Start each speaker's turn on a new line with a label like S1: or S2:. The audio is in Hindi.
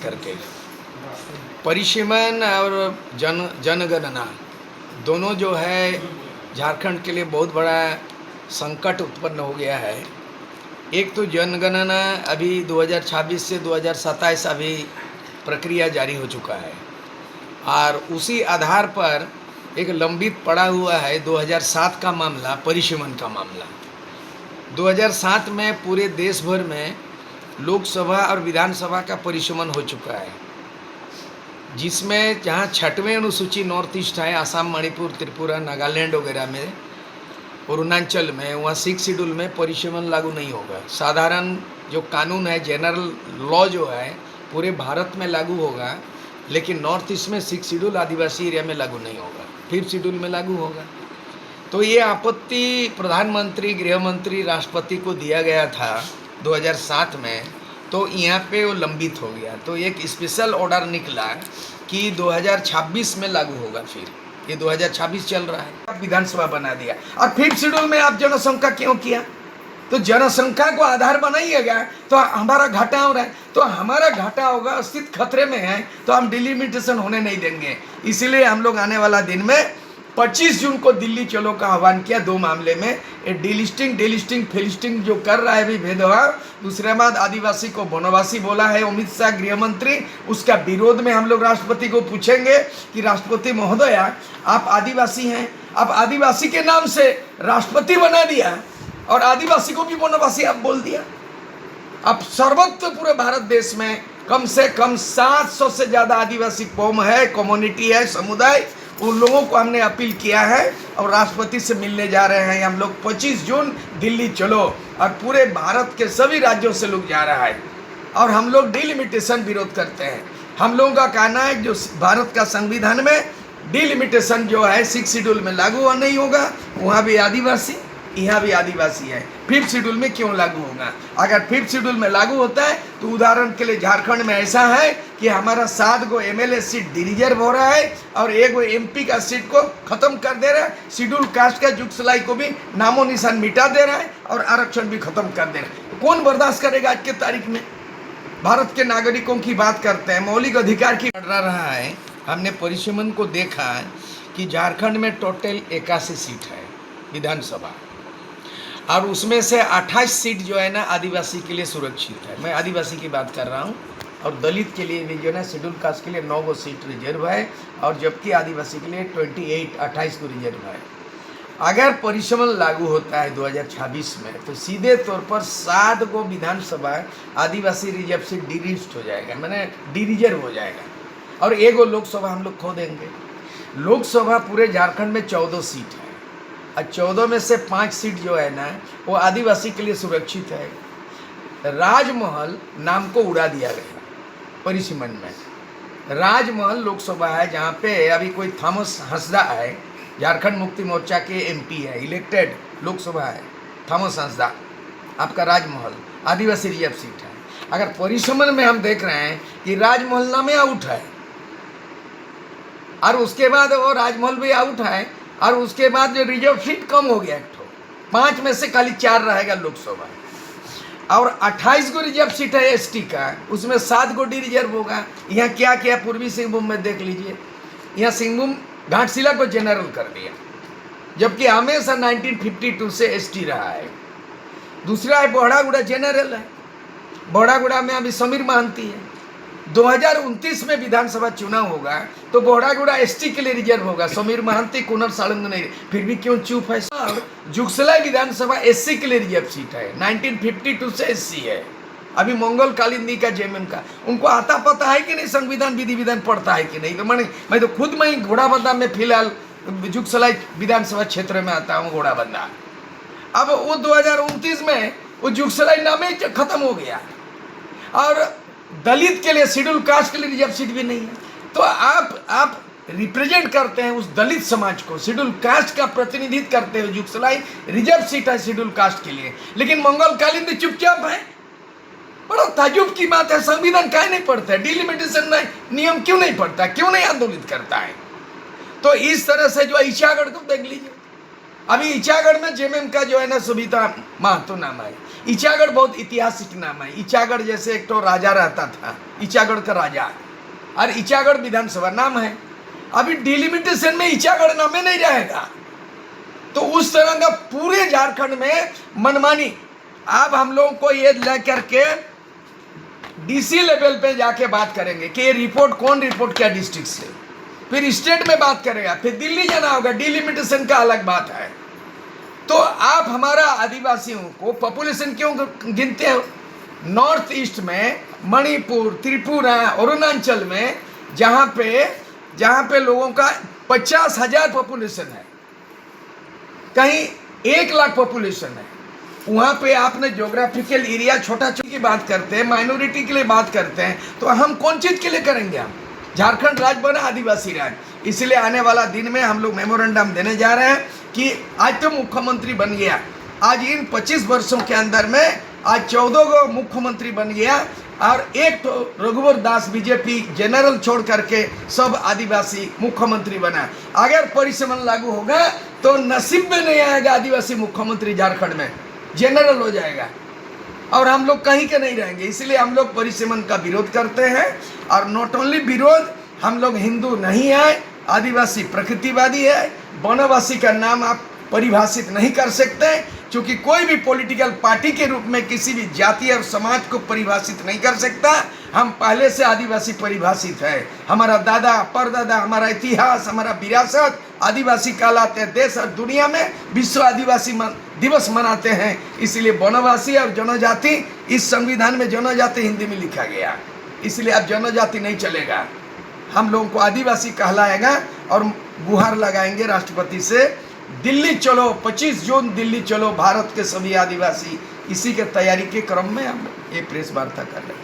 S1: करके। परिसीमन और जनगणना दोनों जो है झारखंड के लिए बहुत बड़ा संकट उत्पन्न हो गया है। एक तो जनगणना अभी 2026 से 2027 अभी प्रक्रिया जारी हो चुका है और उसी आधार पर एक लंबित पड़ा हुआ है 2007 का मामला, परिसीमन का मामला। 2007 में पूरे देश भर में लोकसभा और विधानसभा का परिसीमन हो चुका है, जिसमें जहाँ 6वें अनुसूची नॉर्थ ईस्ट है, आसाम, मणिपुर, त्रिपुरा, नागालैंड वगैरह में, अरुणाचल में, वहाँ 6 शेड्यूल में परिसीमन लागू नहीं होगा। साधारण जो कानून है, जनरल लॉ जो है पूरे भारत में लागू होगा, लेकिन नॉर्थ ईस्ट में 6 शेड्यूल आदिवासी एरिया में लागू नहीं होगा, 5th शेड्यूल में लागू होगा। तो ये आपत्ति प्रधानमंत्री, गृह मंत्री, राष्ट्रपति को दिया गया था 2007 में, तो यहाँ पे वो लंबित हो गया। तो एक स्पेशल ऑर्डर निकला कि 2026 में लागू होगा। फिर ये 2026 चल रहा है, विधानसभा बना दिया। और 5th शेड्यूल में आप जनसंख्या क्यों किया? तो जनसंख्या को आधार बनाइएगा तो हमारा घाटा हो रहा है, तो हमारा घाटा होगा, अस्तित्व खतरे में है, तो हम डिलिमिटेशन होने नहीं देंगे। इसीलिए हम लोग आने वाला दिन में 25 जून को दिल्ली चलो का आह्वान किया 2 मामले में। डिलिस्टिंग फिलिस्टिंग जो कर रहा है भी भेदभाव, दूसरे बाद आदिवासी को वनवासी बोला है अमित शाह गृह मंत्री, उसका विरोध में हम लोग राष्ट्रपति को पूछेंगे कि राष्ट्रपति महोदया आप आदिवासी हैं, आप आदिवासी के नाम से राष्ट्रपति बना दिया और आदिवासी को भी वनवासी आप बोल दिया। अब सर्वत्र पूरे भारत देश में कम से कम 700 से ज़्यादा आदिवासी कौम है, कम्युनिटी है, समुदाय। उन लोगों को हमने अपील किया है और राष्ट्रपति से मिलने जा रहे हैं हम लोग। 25 जून दिल्ली चलो, और पूरे भारत के सभी राज्यों से लोग जा रहा है और हम लोग डिलिमिटेशन विरोध करते हैं। हम लोगों का कहना है जो भारत का संविधान में डिलिमिटेशन जो है 6 शेड्यूल में लागू नहीं होगा, वहाँ भी आदिवासी, यहाँ भी आदिवासी है। 5th शेड्यूल में क्यों लागू होगा? अगर 5th शेड्यूल में लागू होता है तो उदाहरण के लिए झारखंड में ऐसा है कि हमारा 7 गो MLA सीट डिरिजर्व हो रहा है और 1 गो MP का सीट को खत्म कर दे रहा है। शेड्यूल कास्ट का जुगसलाई को भी नामो निशान मिटा दे रहा है और आरक्षण भी खत्म कर दे रहा है। कौन बर्दाश्त करेगा? आज के तारीख में भारत के नागरिकों की बात करते हैं, मौलिक अधिकार की बढ़ रहा है। हमने परिसीमन को देखा कि झारखंड में टोटल 81 सीट है विधानसभा, और उसमें से 28 सीट जो है ना आदिवासी के लिए सुरक्षित है। मैं आदिवासी की बात कर रहा हूँ। और दलित के लिए भी जो है ना शेड्यूल कास्ट के लिए 9 गो सीट रिजर्व है, और जबकि आदिवासी के लिए 28 को रिजर्व है। अगर परिसीमन लागू होता है 2026 में तो सीधे तौर पर 7 गो विधानसभा आदिवासी रिजर्व सीट डिलिस्ट हो जाएगा, मैंने डिरिजर्व हो जाएगा, और 1 गो लोकसभा हम लोग खो देंगे। लोकसभा पूरे झारखंड में 14 सीट है, और 14 में से 5 सीट जो है ना वो आदिवासी के लिए सुरक्षित है। राजमहल नाम को उड़ा दिया गया परिसीमन में। राजमहल लोकसभा है जहाँ पे अभी कोई थॉमस हंसदा है, झारखंड मुक्ति मोर्चा के MP है, इलेक्टेड लोकसभा है थॉमस हंसदा। आपका राजमहल आदिवासी रिजर्व सीट है। अगर परिसीमन में हम देख रहे हैं कि राजमहल नाम आउट है, और उसके बाद वो राजमहल भी आउट है, और उसके बाद जो रिजर्व सीट कम हो गया, 5 में से खाली 4 रहेगा लोकसभा, और 28 गो रिजर्व सीट है ST का, उसमें 7 गो डी रिजर्व होगा। यहाँ क्या किया पूर्वी सिंहभूम में देख लीजिए, यहाँ सिंहभूम घाटशिला को जनरल कर दिया, जबकि हमेशा 1952 से ST रहा है। दूसरा है बोहड़ागुड़ा जनरल है, बोहड़ागुड़ा में अभी समीर महांती है। 2029 में विधानसभा चुनाव होगा तो बोहड़ागुड़ा ST के लिए रिजर्व होगा, समीर महांती, कुनर सालंग नहीं, फिर भी क्यों चुप है? जुगसलाई विधानसभा SC के लिए रिजर्व सीट है, 1952 से SC है। अभी मंगल कालिंदी का JMM का, उनको आता पता है कि नहीं संविधान विधि विधान पढ़ता है कि नहीं? तो मैं तो खुद में ही घोड़ाबंदा में फिलहाल जुगसलाई विधानसभा क्षेत्र में आता हूँ, घोड़ाबंदा। अब वो 2029 में वो जुगसलाई नाम ही खत्म हो गया, और दलित के लिए शेड्यूल कास्ट के लिए रिजर्व सीट भी नहीं है। तो आप रिप्रेजेंट करते हैं उस दलित समाज को, शेड्यूल कास्ट का प्रतिनिधित्व करते हैं। जुगसलाई रिजर्व सीट है शेड्यूल कास्ट के लिए, लेकिन मंगल कालिंदी चुपचाप है। बड़ा ताजुब की बात है, संविधान काहे नहीं पढ़ता है, डिलिमिटेशन नहीं नियम क्यों नहीं पढ़ता, क्यों नहीं आंदोलित करता है? तो इस तरह से जो ईचागढ़ को देख लीजिए, अभी ईचागढ़ में JMM का जो है ना सुनीता महतो नाम है, ईचागढ़ बहुत ऐतिहासिक नाम है। ईचागढ़ जैसे एक तो राजा रहता था, ईचागढ़ का राजा, और ईचागढ़ विधानसभा नाम है। अभी डिलिमिटेशन में ईचागढ़ नाम में नहीं रहेगा। तो उस तरह का पूरे झारखंड में मनमानी। अब हम लोगों को ये लेकर के डीसी लेवल पे जाके बात करेंगे कि ये रिपोर्ट कौन रिपोर्ट किया डिस्ट्रिक्ट से, फिर स्टेट में बात करेगा, फिर दिल्ली जाना होगा, डिलिमिटेशन का अलग बात है। तो आप हमारा आदिवासियों को पॉपुलेशन क्यों गिनते हो? नॉर्थ ईस्ट में मणिपुर, त्रिपुरा, अरुणाचल में जहाँ पे लोगों का 50,000 पॉपुलेशन है, कहीं 1 लाख पॉपुलेशन है, वहाँ पे आपने ज्योग्राफिकल एरिया छोटा की बात करते हैं, माइनॉरिटी के लिए बात करते हैं, तो हम कौन चीज़ के लिए करेंगे? हम झारखंड राज्य बना आदिवासी राज्य। इसलिए आने वाला दिन में हम लोग मेमोरेंडम देने जा रहे हैं कि आज तो मुख्यमंत्री बन गया, आज इन 25 वर्षों के अंदर में आज 14 को मुख्यमंत्री बन गया, और एक तो रघुवर दास बीजेपी जनरल छोड़ करके सब आदिवासी मुख्यमंत्री बना। अगर परिसमन लागू होगा तो नसीब में नहीं आएगा आदिवासी मुख्यमंत्री झारखंड में, जनरल हो जाएगा और हम लोग कहीं के नहीं रहेंगे। इसलिए हम लोग परिसीमन का विरोध करते हैं। और नॉट ओनली विरोध, हम लोग हिंदू नहीं है, आदिवासी प्रकृतिवादी है। वनवासी का नाम आप परिभाषित नहीं कर सकते, क्योंकि कोई भी पॉलिटिकल पार्टी के रूप में किसी भी जाति और समाज को परिभाषित नहीं कर सकता। हम पहले से आदिवासी परिभाषित है। हमारा दादा परदादा, हमारा इतिहास, हमारा विरासत आदिवासी कहलाते हैं। देश और दुनिया में विश्व आदिवासी दिवस मनाते हैं। इसलिए वनवासी और जनजाति, इस संविधान में जनजाति हिंदी में लिखा गया, इसलिए अब जनजाति नहीं चलेगा, हम लोगों को आदिवासी कहलाएगा। और गुहार लगाएंगे राष्ट्रपति से, दिल्ली चलो, 25 जून दिल्ली चलो भारत के सभी आदिवासी। इसी के तैयारी के क्रम में हम ये प्रेस वार्ता कर रहे हैं।